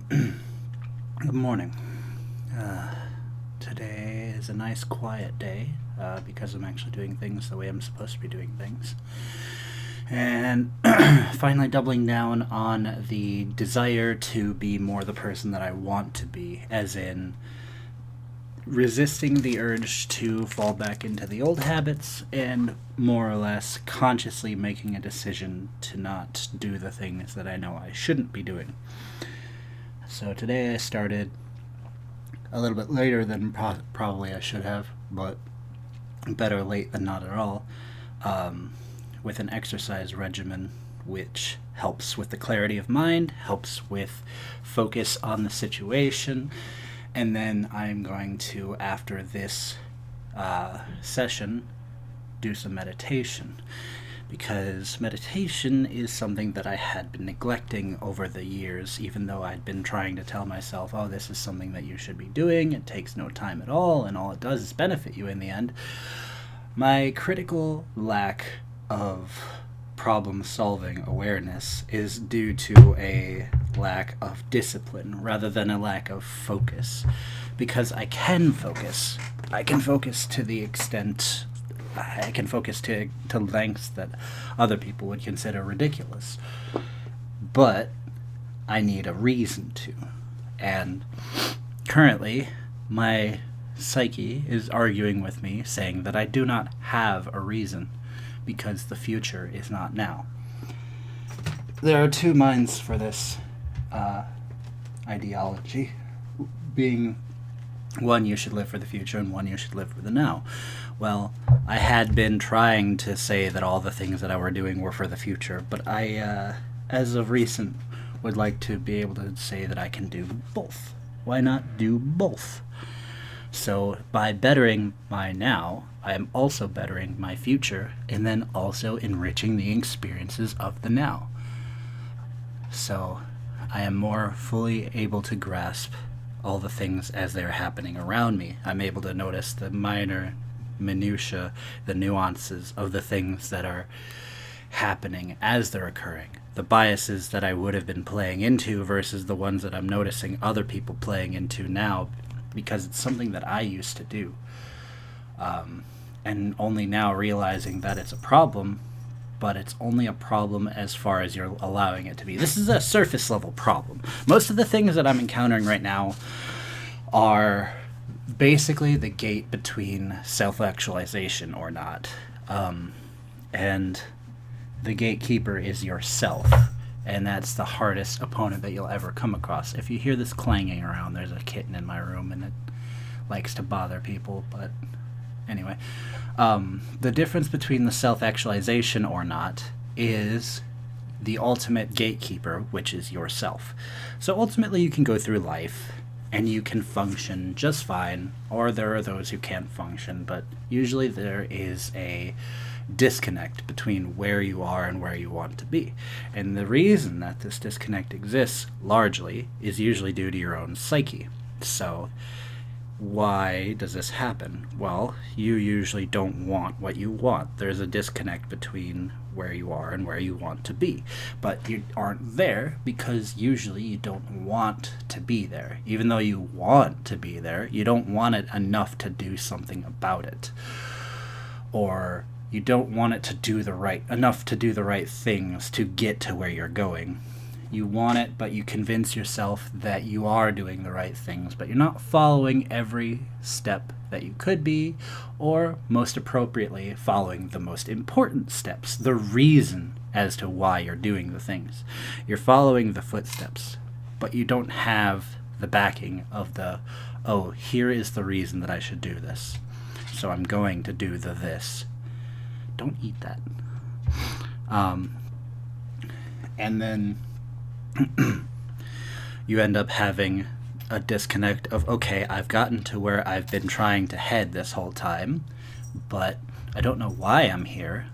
Good morning. Uh, Today is a nice quiet day because I'm actually doing things the way I'm supposed to be doing things. And finally doubling down on the desire to be more the person that I want to be, as in resisting the urge to fall back into the old habits and more or less consciously making a decision to not do the things that I know I shouldn't be doing. So today I started a little bit later than probably I should have, but better late than not at all, with an exercise regimen which helps with the clarity of mind, helps with focus on the situation, and then I'm going to, after this session, do some meditation because meditation is something that I had been neglecting over the years, even though I'd been trying to tell myself, oh, this is something that you should be doing, it takes no time at all, and all it does is benefit you in the end. My critical lack of problem solving awareness is due to a lack of discipline rather than a lack of focus. Because I can focus. I can focus to the extent I can focus to lengths that other people would consider ridiculous. But I need a reason to. And currently, my psyche is arguing with me, saying that I do not have a reason because the future is not now. There are two minds for this ideology, being one, you should live for the future, and one, you should live for the now. Well, I had been trying to say that all the things that I were doing were for the future, but I, as of recent, would like to be able to say that I can do both. Why not do both? So, by bettering my now, I am also bettering my future, and then also enriching the experiences of the now. So, I am more fully able to grasp all the things as they're happening around me. I'm able to notice the minor minutiae, the nuances of the things that are happening as they're occurring. The biases that I would have been playing into versus the ones that I'm noticing other people playing into now, because it's something that I used to do. And only now realizing that it's a problem, but it's only a problem as far as you're allowing it to be. This is a surface level problem. Most of the things that I'm encountering right now are basically the gate between self-actualization or not. And the gatekeeper is yourself. And that's the hardest opponent that you'll ever come across. If you hear this clanging around, there's a kitten in my room and it likes to bother people, but anyway. The difference between the self-actualization or not is the ultimate gatekeeper, which is yourself. So ultimately you can go through life and you can function just fine, or there are those who can't function, but usually there is a disconnect between where you are and where you want to be. And the reason that this disconnect exists largely is usually due to your own psyche. So why does this happen? Well, you usually don't want what you want. There's a disconnect between where you are and where you want to be. But you aren't there because usually you don't want to be there. Even though you want to be there, you don't want it enough to do something about it. Or you don't want it to do enough to do the right things to get to where you're going. You want it, but you convince yourself that you are doing the right things, but you're not following every step that you could be, or most appropriately, following the most important steps, the reason as to why you're doing the things. You're following the footsteps, but you don't have the backing of oh, here is the reason that I should do this. So I'm going to do this. Don't eat that. And then you end up having a disconnect of, okay, I've gotten to where I've been trying to head this whole time, but I don't know why I'm here.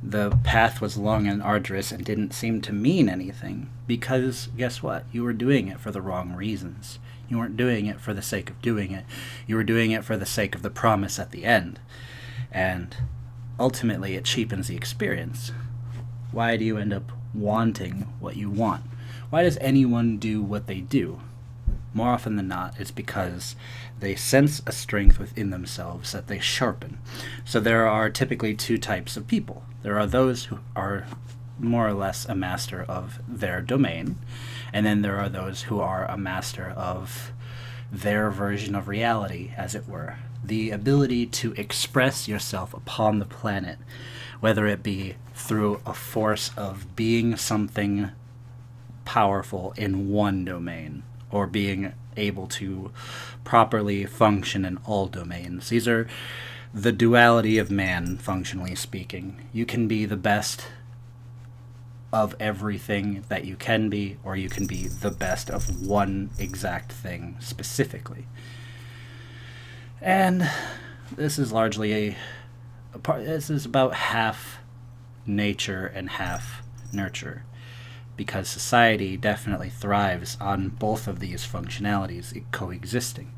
The path was long and arduous and didn't seem to mean anything, because guess what? You were doing it for the wrong reasons. You weren't doing it for the sake of doing it. You were doing it for the sake of the promise at the end. And ultimately, it cheapens the experience. Why do you end up wanting what you want? Why does anyone do what they do? More often than not, it's because they sense a strength within themselves that they sharpen. So there are typically two types of people. There are those who are more or less a master of their domain, and then there are those who are a master of their version of reality, as it were. The ability to express yourself upon the planet, whether it be through a force of being something powerful in one domain, or being able to properly function in all domains. These are the duality of man, functionally speaking. You can be the best of everything that you can be, or you can be the best of one exact thing specifically. And this is largely this is about half nature and half nurture, because society definitely thrives on both of these functionalities coexisting.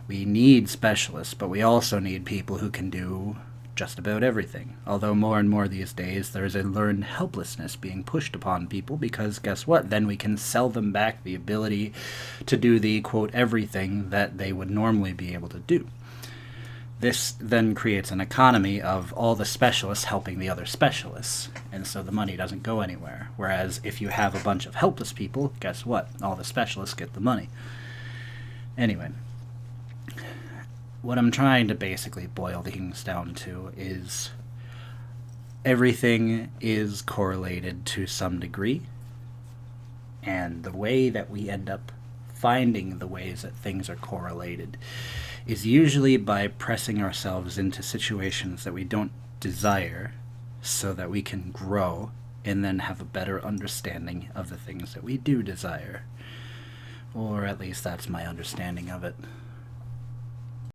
We need specialists, but we also need people who can do just about everything. Although more and more these days there is a learned helplessness being pushed upon people, because guess what? Then we can sell them back the ability to do the, quote, everything that they would normally be able to do. This then creates an economy of all the specialists helping the other specialists, and so the money doesn't go anywhere. Whereas if you have a bunch of helpless people, guess what? All the specialists get the money. Anyway, what I'm trying to basically boil things down to is everything is correlated to some degree, and the way that we end up finding the ways that things are correlated is usually by pressing ourselves into situations that we don't desire so that we can grow and then have a better understanding of the things that we do desire. Or at least that's my understanding of it.